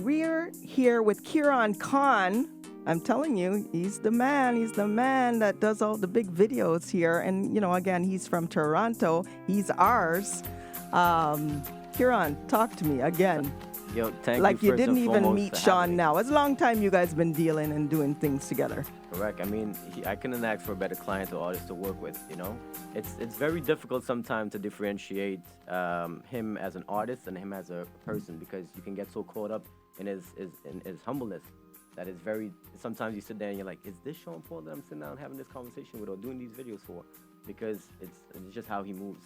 we're here with Kieran Khan. I'm telling you, he's the man. He's the man that does all the big videos here. And, again, he's from Toronto. He's ours. Kieran, talk to me again. Yo, thank like you you first didn't and even foremost meet for Sean having me. now. It's a long time you guys been dealing and doing things together. Correct. I mean, I couldn't ask for a better client or artist to work with. It's very difficult sometimes to differentiate him as an artist and him as a person because you can get so caught up in his humbleness that it's very. Sometimes you sit there and you're like, is this Sean Paul that I'm sitting down having this conversation with or doing these videos for? Because it's just how he moves.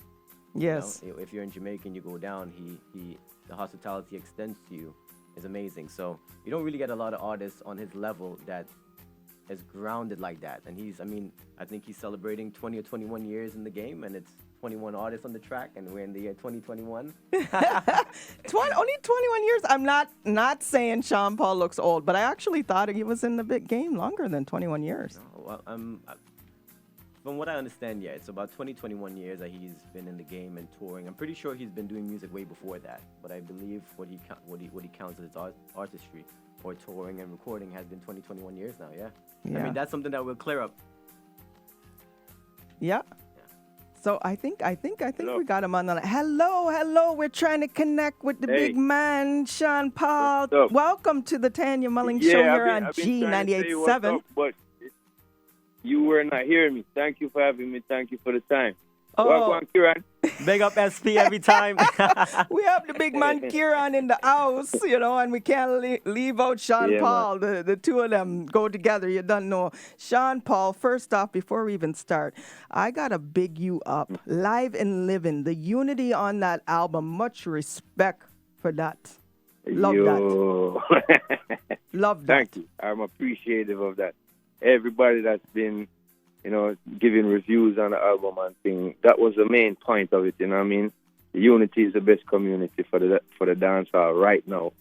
Yes. If you're in Jamaica and you go down, the hospitality extends to you is amazing. So you don't really get a lot of artists on his level that is grounded like that. And I think he's celebrating 20 or 21 years in the game, and it's 21 artists on the track, and we're in the year 2021. Only 21 years. I'm not saying Sean Paul looks old, but I actually thought he was in the big game longer than 21 years. No, well, from what I understand, yeah, it's about 20, 21 years that he's been in the game and touring. I'm pretty sure he's been doing music way before that, but I believe what he counts as artistry or touring and recording has been 20, 21 years now. Yeah. I mean, that's something that we'll clear up. Yeah. So I think we got him on the line. Hello. We're trying to connect with the big man, Sean Paul. Welcome to the Tanya Mullings show here on G98.7. But you were not hearing me. Thank you for having me. Thank you for the time. Oh. Welcome, Kieran. Big up SP every time. We have the big man Kieran in the house, and we can't leave out Sean Paul. The two of them go together. You don't know. Sean Paul, first off, before we even start, I got to big you up. Live and Livin, the unity on that album, much respect for that. Love that. Love that. Thank you. I'm appreciative of that. Everybody that's been, giving reviews on the album and thing, that was the main point of it, you know what I mean? Unity is the best community for the dancehall right now.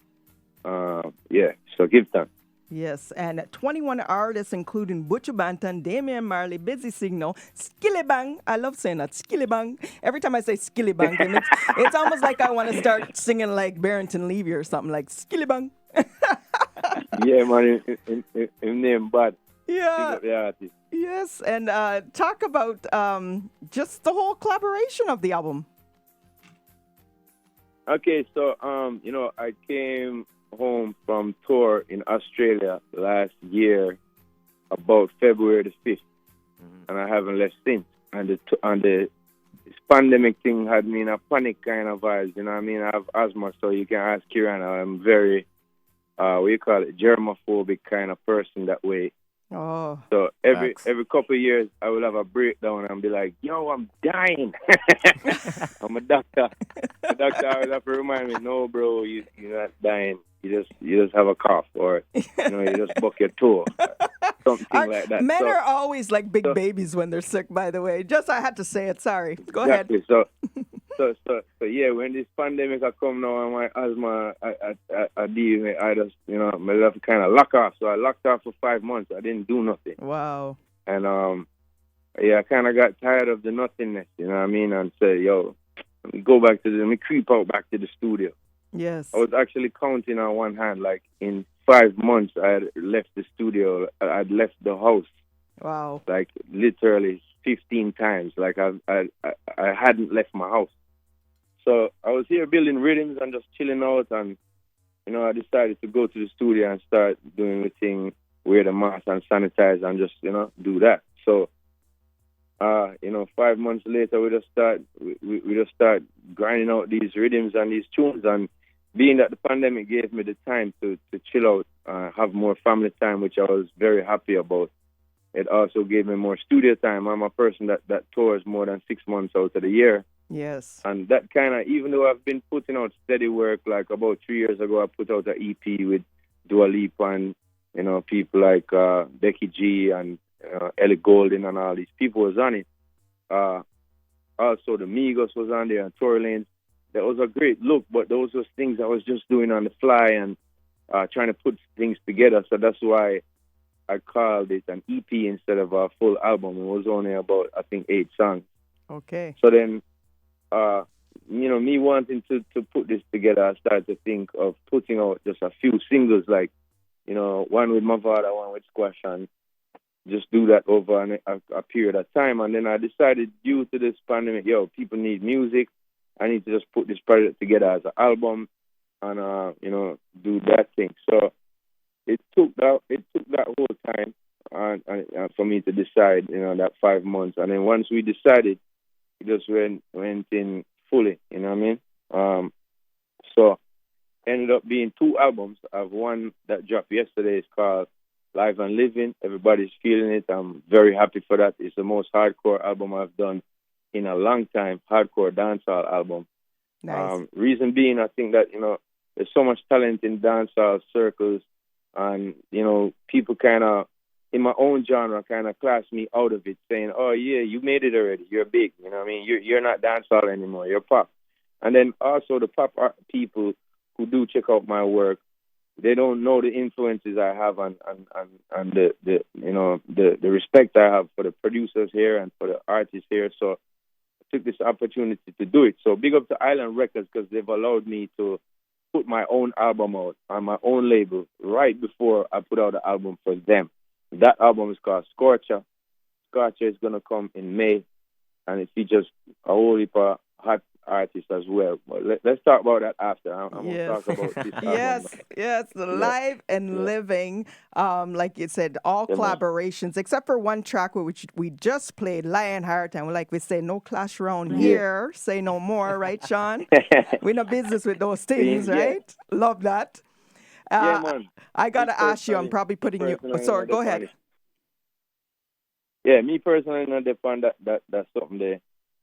So give thanks. Yes, and 21 artists, including Butcher Banton, Damian Marley, Busy Signal, Skillibang. I love saying that, Skillibang. Every time I say Skillibang, it's almost like I want to start singing like Barrington Levy or something, like Skillibang. Yeah, man, him name bad. Yeah. Yes, and talk about just the whole collaboration of the album. Okay, so I came home from tour in Australia last year, about February the 5th, and I haven't left since. And this pandemic thing had me in a panic kind of vibes. You know what I mean? I have asthma, so you can ask Kieran. I'm very germophobic kind of person that way. Oh. So every couple of years, I will have a breakdown and be like, "Yo, I'm dying." I'm a doctor. The doctor always have to remind me, "No, bro, you're not dying. You just have a cough, or you just buck your toe, something like that." Men are always like big babies when they're sick. By the way, just I had to say it. Sorry. Go ahead. So yeah, when this pandemic I come now and my asthma I deal with, I just my love kind of lock off. So I locked off for 5 months. I didn't do nothing. Wow. And I kind of got tired of the nothingness. You know what I mean? And said, "Yo, let me creep out back to the studio." Yes. I was actually counting on one hand, like in 5 months I had left the studio. I'd left the house. Wow. Like literally 15 times. Like I hadn't left my house. So I was here building rhythms and just chilling out, and I decided to go to the studio and start doing the thing, wear the mask and sanitize and just do that. So 5 months later we just start grinding out these rhythms and these tunes, and being that the pandemic gave me the time to chill out, have more family time, which I was very happy about. It also gave me more studio time. I'm a person that tours more than 6 months out of the year. Yes. And that kind of, even though I've been putting out steady work, like about 3 years ago, I put out an EP with Dua Lipa and, people like Becky G and Ellie Goulding and all these people was on it. Also, the Migos was on there and Tory Lanez. That was a great look, but those were things I was just doing on the fly and trying to put things together. So that's why I called it an EP instead of a full album. It was only about, I think, 8 songs. Okay. So then me wanting to put this together, I started to think of putting out just a few singles, like, one with my father, one with Squash, and just do that over a period of time. And then I decided, due to this pandemic, people need music. I need to just put this project together as an album and, do that thing. So it took that whole time and for me to decide, that 5 months. And then once we decided, it just went in fully, you know what I mean? So ended up being 2 albums. I have one that dropped yesterday. It's called Live and Livin. Everybody's feeling it. I'm very happy for that. It's the most hardcore album I've done in a long time, hardcore dancehall album. Nice. Reason being, I think that, there's so much talent in dancehall circles, and, people kind of, in my own genre, kind of class me out of it, saying, oh, yeah, you made it already. You're big. You know what I mean? You're not dancehall anymore. You're pop. And then also the pop art people who do check out my work, they don't know the influences I have and the respect I have for the producers here and for the artists here. So I took this opportunity to do it. So big up to Island Records, because they've allowed me to put my own album out on my own label right before I put out the album for them. That album is called Scorcher. Scorcher is going to come in May, and it features a whole heap of hot artists as well. But let's talk about that after. I'm going to talk about this album. Yes, the Live and Living. Like you said, all collaborations, except for one track which we just played, Lionheart, and like we say, no clash around here. Say no more, right, Sean? We're not business with those things, right? Love that. Man. I gotta ask you. I'm probably putting you. Sorry, go ahead. Yeah, me personally, not depend that's something there.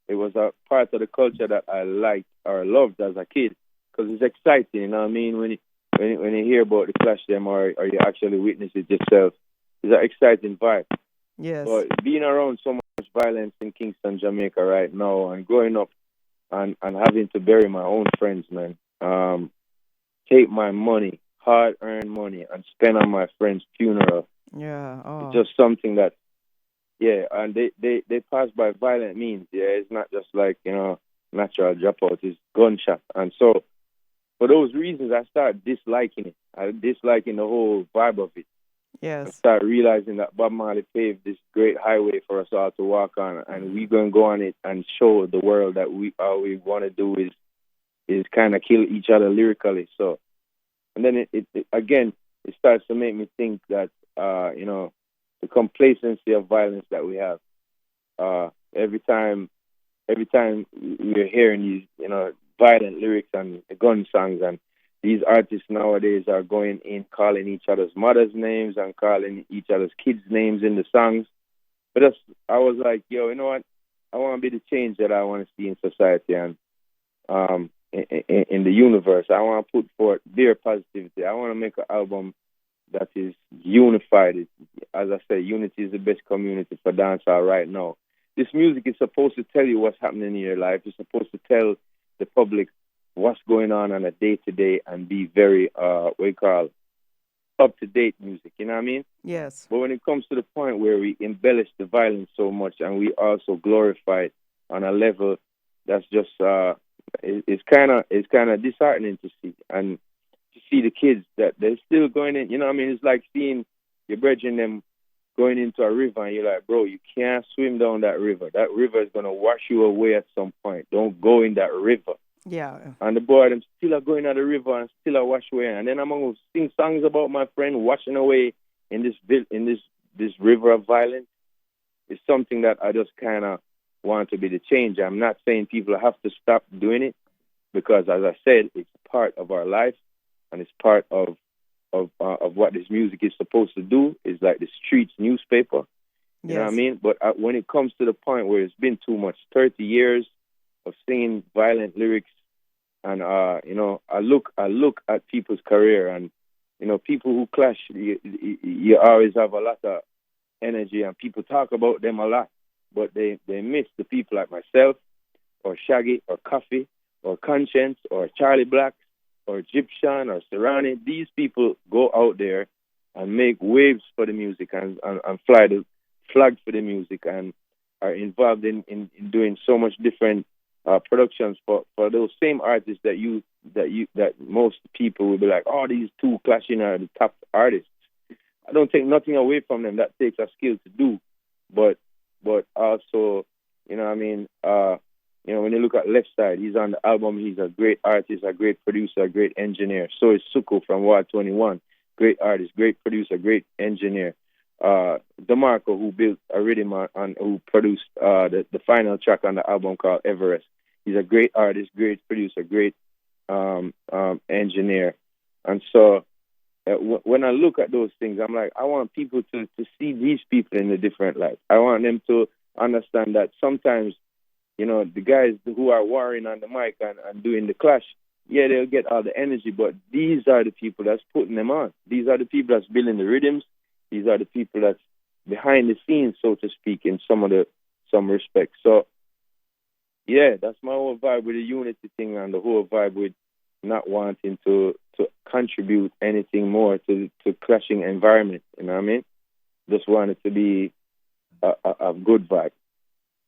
It was a part of the culture that I liked or loved as a kid, because it's exciting. You know what I mean? When you hear about the clash them or you actually witness it yourself, it's an exciting vibe. Yes. But being around so much violence in Kingston, Jamaica right now, and growing up and having to bury my own friends, man, take my money, hard-earned money, and spend on my friend's funeral. Yeah. Oh. It's just something that, and they pass by violent means. Yeah, it's not just like, natural dropout. It's gunshot. And so, for those reasons, I started disliking it. I disliking the whole vibe of it. Yes. I started realizing that Bob Marley paved this great highway for us all to walk on, and we're going to go on it and show the world that all we want to do is kind of kill each other lyrically. So, and then it starts to make me think that, the complacency of violence that we have. Every time we're hearing these, violent lyrics and gun songs, and these artists nowadays are going in calling each other's mothers' names and calling each other's kids' names in the songs. But I was like, you know what? I want to be the change that I want to see in society and in the universe. I want to put forth their positivity. I want to make an album that is unified. As I say, unity is the best community for dancehall right now. This music is supposed to tell you what's happening in your life. It's supposed to tell the public what's going on a day-to-day and be very, up-to-date music. You know what I mean? Yes. But when it comes to the point where we embellish the violence so much and we also glorify it on a level that's just, it's kind of disheartening to see. And to see the kids that they're still going in, you know what I mean? It's like seeing your brethren them going into a river and you're like, bro, you can't swim down that river. That river is going to wash you away at some point. Don't go in that river. Yeah. And the boy, them still are going at the river and still are wash away. And then I'm going to sing songs about my friend washing away in this river of violence. It's something that I just kind of want to be the change. I'm not saying people have to stop doing it, because, as I said, it's part of our life. And it's part of what this music is supposed to do. It's like the streets newspaper. You know what I mean? But when it comes to the point where it's been too much, 30 years of singing violent lyrics, and I look at people's career, and people who clash, you always have a lot of energy, and people talk about them a lot, but they miss the people like myself, or Shaggy, or Coffee, or Conscience, or Charlie Black, or Egyptian, or Serrani. These people go out there and make waves for the music and fly the flag for the music, and are involved in doing so much different productions for those same artists that most people will be like, oh, these two clashing are the top artists. I don't take nothing away from them. That takes a skill to do, but also, you know what I mean. You know, when you look at Left Side, he's on the album. He's a great artist, a great producer, a great engineer. So is Suko from Ward 21. Great artist, great producer, great engineer. DeMarco, who built a rhythm who produced the final track on the album called Everest. He's a great artist, great producer, great engineer. And so when I look at those things, I'm like, I want people to see these people in a different light. I want them to understand that sometimes, you know, the guys who are warring on the mic and doing the clash, yeah, they'll get all the energy, but these are the people that's putting them on. These are the people that's building the rhythms. These are the people that's behind the scenes, so to speak, in some respects. So, yeah, that's my whole vibe with the unity thing and the whole vibe with not wanting to contribute anything more to clashing environment. You know what I mean? Just want it to be a good vibe.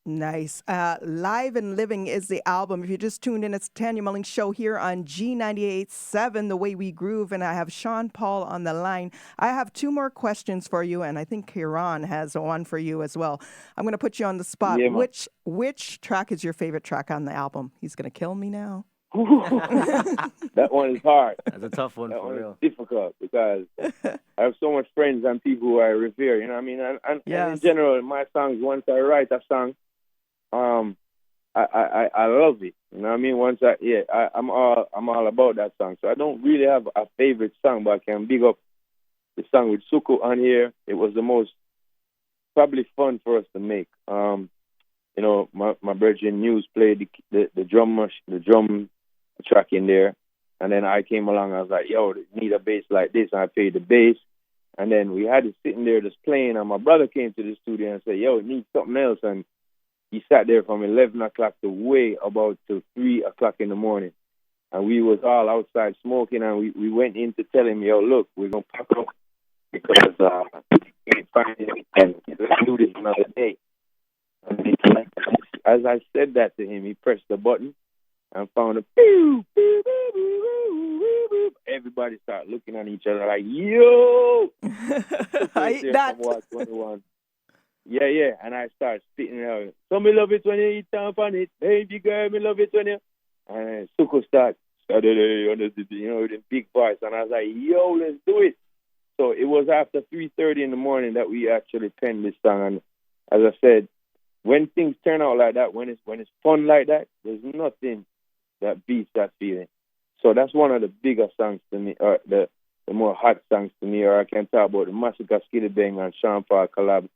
Nice. Live and Living is the album. If you just tuned in, it's Tanya Mullings show here on G98.7, The Way We Groove, and I have Sean Paul on the line. I have two more questions for you, and I think Kieran has one for you as well. I'm going to put you on the spot. Yeah, which track is your favorite track on the album? He's going to kill me now. That one is hard. That's a tough one that for one real. Is difficult because I have so much friends and people who I revere. You know what I mean? And in general, my songs, once I write a song, I love it. You know what I mean? I'm all about that song. So I don't really have a favorite song, but I can big up the song with Suko on here. It was the most probably fun for us to make. You know, my brother News played the drum track in there, and then I came along. I was like, yo, need a bass like this, and I played the bass. And then we had it sitting there just playing, and my brother came to the studio and said, yo, it needs something else. And he sat there from 11 o'clock to way about to 3 o'clock in the morning. And we was all outside smoking, and we went in to tell him, yo, look, we're going to pack up because we can't find it, and let's do this another day. And as I said that to him, he pressed the button and found a pew, pew, pew, pew, pew, pew. Everybody started looking at each other like, yo! I hate that. From Ward 21. Yeah, and I started spitting out. Some me love it when you eat down on it. Baby girl, me love it when you... And Suko started, you know, with a big voice. And I was like, yo, let's do it. So it was after 3:30 in the morning that we actually penned this song. And as I said, when things turn out like that, when it's fun like that, there's nothing that beats that feeling. So that's one of the bigger songs to me, or the more hot songs to me. Or I can talk about the Massacre, Skitty Bang, and Sean Paul collab.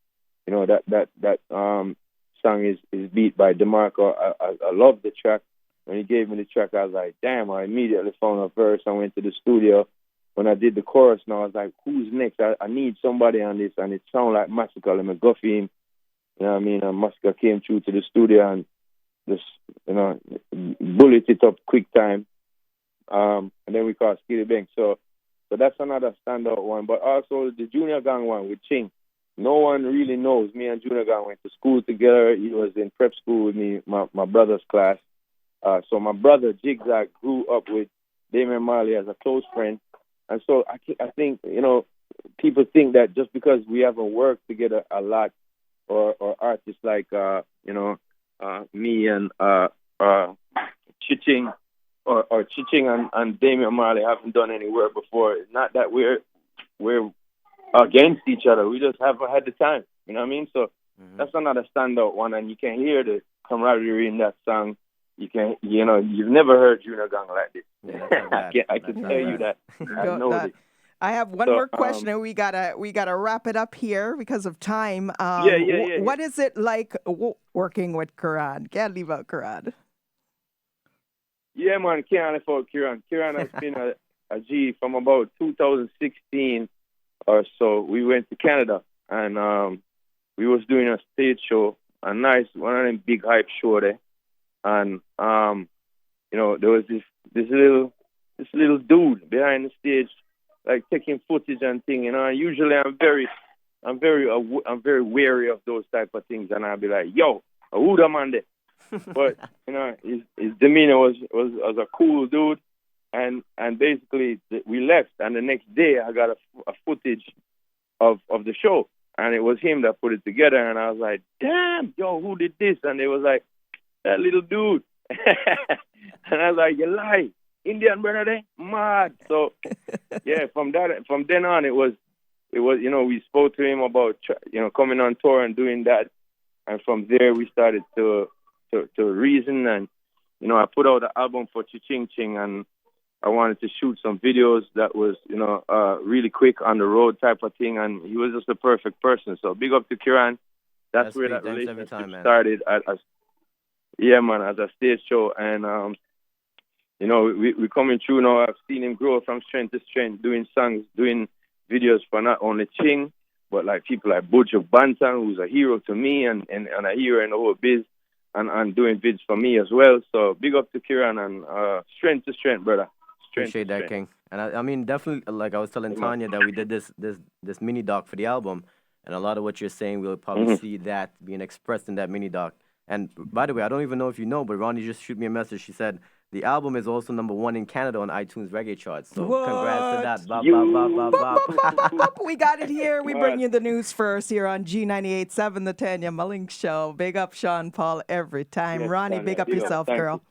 You know, that song is beat by DeMarco. I love the track. When he gave me the track, I was like, damn, I immediately found a verse. I went to the studio. When I did the chorus, and I was like, who's next? I need somebody on this. And it sounded like Massacre and McGuffin. You know what I mean? And Massacre came through to the studio and just, you know, bullet it up quick time. And then we called Skitty Bang. So that's another standout one. But also the Junior Gang one with Ching. No one really knows. Me and Junior Gang went to school together. He was in prep school with me, my brother's class. So my brother, Jigzag, grew up with Damian Marley as a close friend. And so I think, you know, people think that just because we haven't worked together a lot, or artists like, you know, me and Chiching, or Chiching and Damian Marley haven't done any work before. It's not that we're against each other. We just haven't had the time. You know what I mean? So that's another standout one, and you can hear the camaraderie in that song. You can, you know, you've never heard Junior Gang like this. Yeah, I can tell you that. I know this. I have one more question, and we gotta wrap it up here because of time. Yeah. What is it like working with Kieran? Can't leave out Kieran. Yeah, man, can't leave out Kieran. Kieran has been a G from about 2016 or so. We went to Canada, and we was doing a stage show, a nice one of them big hype show there, and you know, there was this little dude behind the stage, like taking footage and thing, you know. And usually I'm very wary of those type of things, and I'll be like, yo, who the man there? but his demeanor was a cool dude, and basically we left, and the next day I got a footage of the show, and it was him that put it together, and I was like, damn, yo, who did this? And they was like, that little dude. And I was like, you lie, Indian brother, there, mad. So yeah, from then on, it was we spoke to him about coming on tour and doing that, and from there we started to reason, and I put out an album for Ching Ching, and I wanted to shoot some videos that was really quick on the road type of thing, and he was just the perfect person. So big up to Kieran. That's where that relationship started as a stage show, and we coming through now. I've seen him grow from strength to strength, doing songs, doing videos for not only Ching, but like people like Buju Banton, who's a hero to me and a hero in the whole biz, and doing vids for me as well. So big up to Kieran, and strength to strength, brother. Appreciate that, King. And I mean, definitely, like I was telling Tanya that we did this mini doc for the album, and a lot of what you're saying, we'll probably see that being expressed in that mini doc. And by the way, I don't even know if you know, but Ronnie just shoot me a message. She said the album is also #1 in Canada on iTunes Reggae charts. So congrats to that. Bop, bop, bop, bop, bop. We got it here. We bring you the news first here on G98.7, the Tanya Mullings Show. Big up Sean Paul every time. Yes, Ronnie, big up yourself, girl.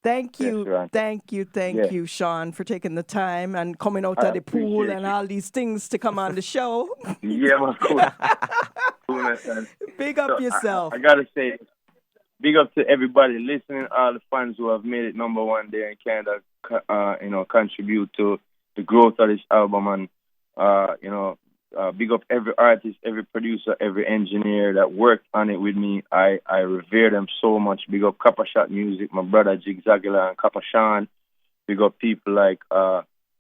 Thank you, yes, thank you, Sean, for taking the time and coming out of the pool and all these things to come on the show. Yeah, man, cool. Big up yourself. I gotta say, big up to everybody listening, all the fans who have made it #1 there in Canada. Contribute to the growth of this album, and big up every artist, every producer, every engineer that worked on it with me. I revere them so much. Big up Copper Shot Music, my brother Jig Zagula and Copper Sean. Big up people like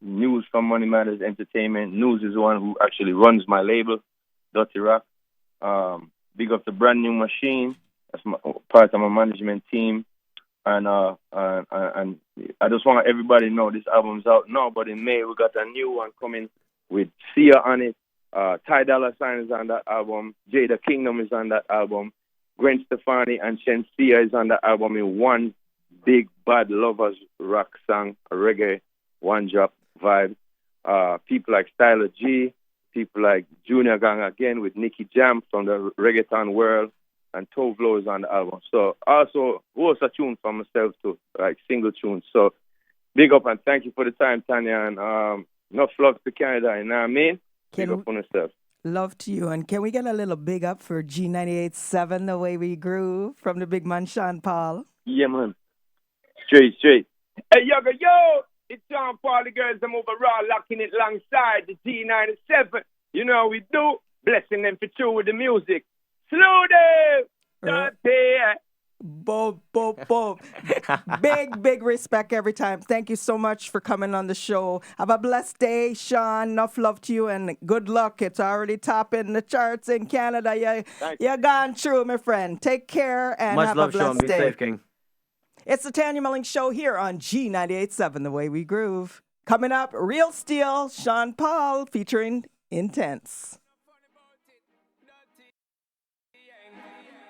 News from Money Matters Entertainment. News is the one who actually runs my label, Dirty Rock. Big up the Brand New Machine. That's part of my management team. And I just want everybody to know this album's out now, but in May we got a new one coming with Sia on it. Ty Dolla $ign is on that album. Jada Kingdom is on that album. Gwen Stefani and Shensia is on that album in one big bad lovers rock song, a reggae one drop vibe. People like Styler G, people like Junior Gang again with Nicky Jam from the reggaeton world, and Tovlo is on the album. So also was a tune for myself too, like single tunes. So big up and thank you for the time, Tanya, and enough love to Canada, you know what I mean? Big up on yourself. Love to you. And can we get a little big up for G98.7, The Way We Groove, from the big man Sean Paul? Yeah, man. Straight. Hey, yo, it's Sean Paul. The girls, I'm overall locking it alongside the G97. You know how we do. Blessing them for true with the music. Slow down. Boom. Big respect every time. Thank you so much for coming on the show. Have a blessed day, Sean. Enough love to you and good luck. It's already topping the charts in Canada. You're gone through, my friend. Take care and much have love, a blessed Sean. day. Be safe, King. It's the Tanya Mullings Show here on G98.7, The Way We Groove. Coming up, Real Steel, Sean Paul featuring Intense.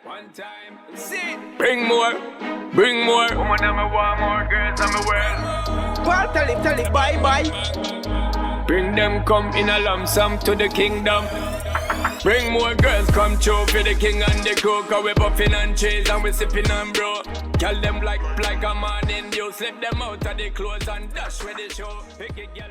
One time, see, bring more. Woman, I'm want more girls, I'm world. Well, tell it, bye. Bring them come in a lump sum to the kingdom. Bring more girls come true for the king and the crew. Cause we buffing and cheese and we sipping and bro. Tell them like a morning dew. Slip them out of the clothes and dash with the show. Pick a girl